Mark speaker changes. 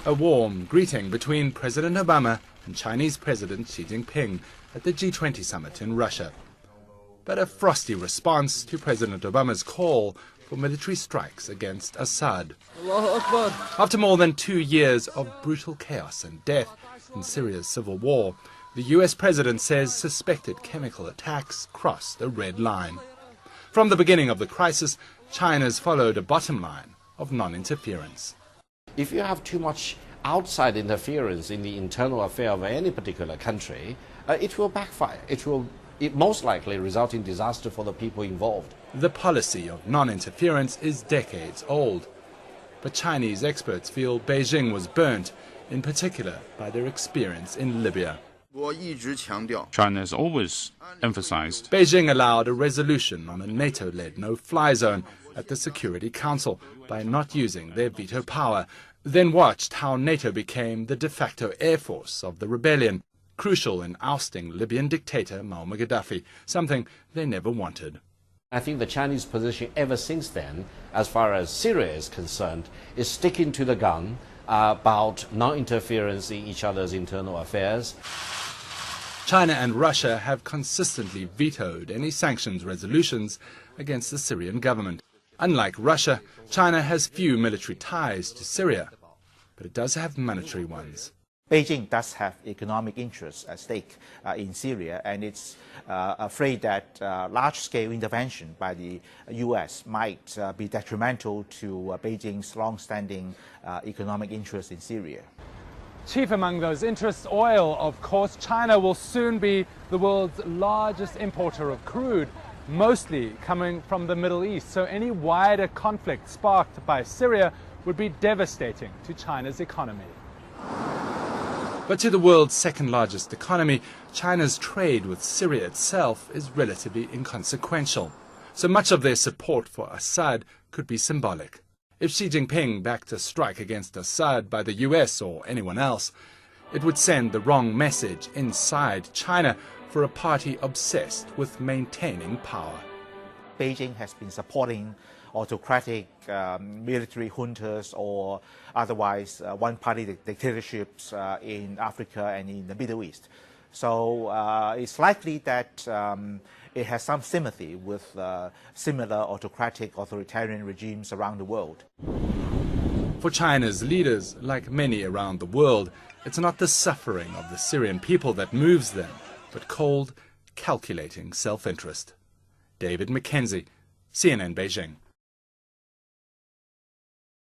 Speaker 1: A warm greeting between President Obama and Chinese President Xi Jinping at the G20 summit in Russia. But a frosty response to President Obama's call for military strikes against Assad. After more than 2 years of brutal chaos and death in Syria's civil war, the US president says suspected chemical attacks crossed a red line. From the beginning of the crisis, China's followed a bottom line of non-interference.
Speaker 2: If you have too much outside interference in the internal affair of any particular country, it will backfire. It most likely result in disaster for the people involved.
Speaker 1: The policy of non-interference is decades old, but Chinese experts feel Beijing was burnt, in particular by their experience in Libya.
Speaker 3: China has always emphasized
Speaker 1: Beijing allowed a resolution on a NATO-led no-fly zone at the Security Council by not using their veto power, then watched how NATO became the de facto air force of the rebellion, crucial in ousting Libyan dictator Muammar Gaddafi, something they never wanted.
Speaker 2: I think the Chinese position ever since then, as far as Syria is concerned, is sticking to the gun about non-interference in each other's internal affairs.
Speaker 1: China and Russia have consistently vetoed any sanctions resolutions against the Syrian government. Unlike Russia, China has few military ties to Syria, but it does have monetary ones.
Speaker 4: Beijing does have economic interests at stake in Syria, and it's afraid that large-scale intervention by the U.S. might be detrimental to Beijing's long-standing economic interests in Syria.
Speaker 5: Chief among those interests, oil. Of course, China will soon be the world's largest importer of crude, mostly coming from the Middle East. So any wider conflict sparked by Syria would be devastating to China's economy.
Speaker 1: But to the world's second largest economy, China's trade with Syria itself is relatively inconsequential. So much of their support for Assad could be symbolic. If Xi Jinping backed a strike against Assad by the US or anyone else, it would send the wrong message inside China for a party obsessed with maintaining power.
Speaker 4: Beijing has been supporting autocratic military juntas or otherwise one-party dictatorships in Africa and in the Middle East. So it's likely that it has some sympathy with similar autocratic authoritarian regimes around the world.
Speaker 1: For China's leaders, like many around the world, it's not the suffering of the Syrian people that moves them, but cold, calculating self-interest. David Mackenzie, CNN Beijing.